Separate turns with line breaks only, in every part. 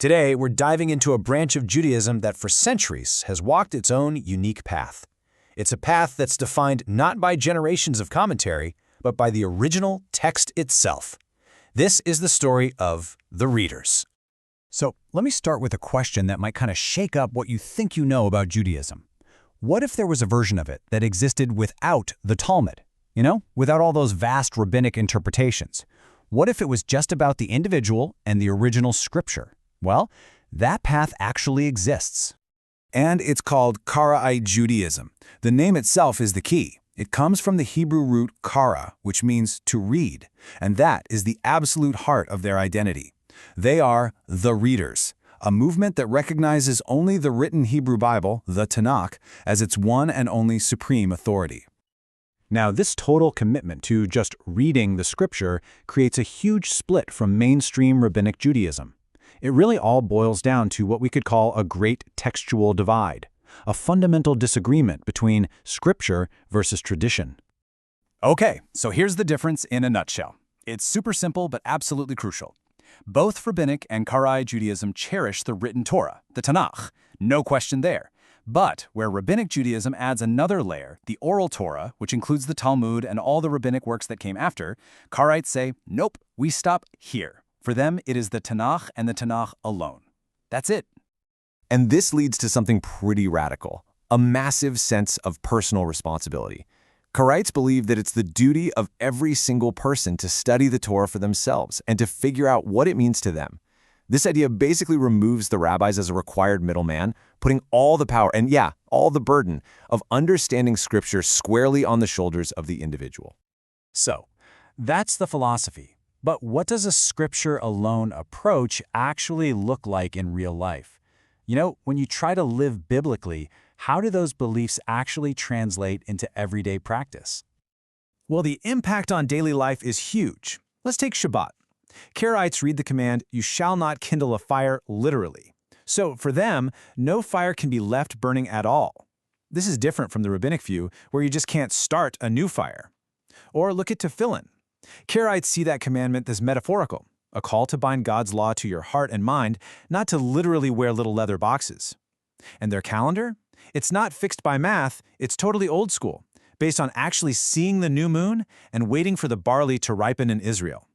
Today, we're diving into a branch of Judaism that for centuries has walked its own unique path. It's a path that's defined not by generations of commentary, but by the original text itself. This is the story of the readers.
So let me start with a question that might kind of shake up what you think you know about Judaism. What if there was a version of it that existed without the Talmud? Without all those vast rabbinic interpretations? What if it was just about the individual and the original scripture? Well, that path actually exists.
And it's called Karaite Judaism. The name itself is the key. It comes from the Hebrew root kara, which means to read, and that is the absolute heart of their identity. They are the readers, a movement that recognizes only the written Hebrew Bible, the Tanakh, as its one and only supreme authority.
Now, this total commitment to just reading the scripture creates a huge split from mainstream rabbinic Judaism. It really all boils down to what we could call a great textual divide, a fundamental disagreement between scripture versus tradition.
Okay, so here's the difference in a nutshell. It's super simple but absolutely crucial. Both Rabbinic and Karaite Judaism cherish the written Torah, the Tanakh, no question there. But where Rabbinic Judaism adds another layer, the Oral Torah, which includes the Talmud and all the rabbinic works that came after, Karaites say, nope, we stop here. For them, it is the Tanakh and the Tanakh alone. That's it.
And this leads to something pretty radical, a massive sense of personal responsibility. Karaites believe that it's the duty of every single person to study the Torah for themselves and to figure out what it means to them. This idea basically removes the rabbis as a required middleman, putting all the power and, all the burden of understanding Scripture squarely on the shoulders of the individual.
So, that's the philosophy. But what does a scripture-alone approach actually look like in real life? When you try to live biblically, how do those beliefs actually translate into everyday practice?
Well, the impact on daily life is huge. Let's take Shabbat. Karaites read the command, "You shall not kindle a fire," literally. So for them, no fire can be left burning at all. This is different from the rabbinic view, where you just can't start a new fire. Or look at tefillin. Karaites see that commandment as metaphorical, a call to bind God's law to your heart and mind, not to literally wear little leather boxes. And their calendar? It's not fixed by math, it's totally old school, based on actually seeing the new moon and waiting for the barley to ripen in Israel.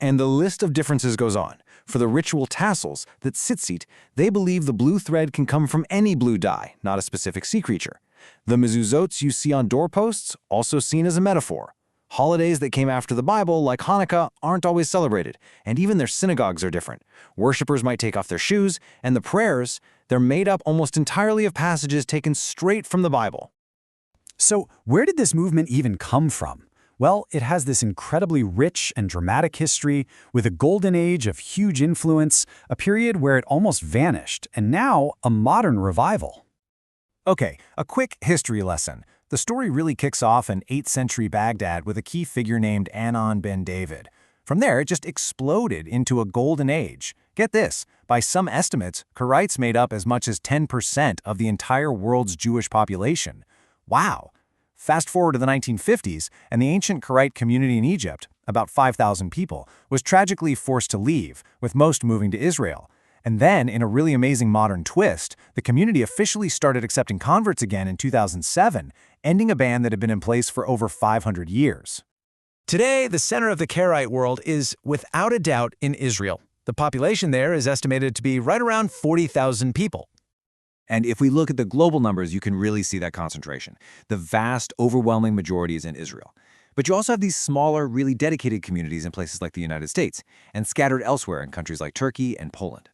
And the list of differences goes on. For the ritual tassels, that tzitzit, they believe the blue thread can come from any blue dye, not a specific sea creature. The mezuzot you see on doorposts, also seen as a metaphor. Holidays that came after the Bible, like Hanukkah, aren't always celebrated, and even their synagogues are different. Worshippers might take off their shoes, and the prayers, they're made up almost entirely of passages taken straight from the Bible.
So where did this movement even come from? Well, it has this incredibly rich and dramatic history with a golden age of huge influence, a period where it almost vanished, and now a modern revival.
Okay, a quick history lesson. The story really kicks off in 8th century Baghdad with a key figure named Anan ben David. From there, it just exploded into a golden age. Get this, by some estimates, Karaites made up as much as 10% of the entire world's Jewish population. Wow! Fast forward to the 1950s, and the ancient Karaite community in Egypt, about 5,000 people, was tragically forced to leave, with most moving to Israel. And then, in a really amazing modern twist, the community officially started accepting converts again in 2007, ending a ban that had been in place for over 500 years.
Today, the center of the Karaite world is, without a doubt, in Israel. The population there is estimated to be right around 40,000 people.
And if we look at the global numbers, you can really see that concentration. The vast, overwhelming majority is in Israel. But you also have these smaller, really dedicated communities in places like the United States, and scattered elsewhere in countries like Turkey and Poland.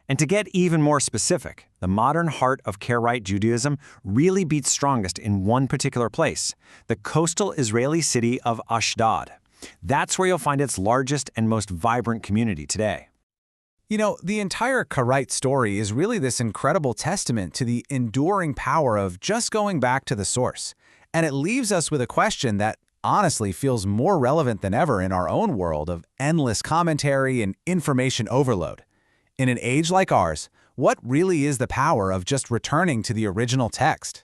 And to get even more specific, the modern heart of Karaite Judaism really beats strongest in one particular place, the coastal Israeli city of Ashdod. That's where you'll find its largest and most vibrant community today.
The entire Karaite story is really this incredible testament to the enduring power of just going back to the source. And it leaves us with a question that honestly feels more relevant than ever in our own world of endless commentary and information overload. In an age like ours, what really is the power of just returning to the original text?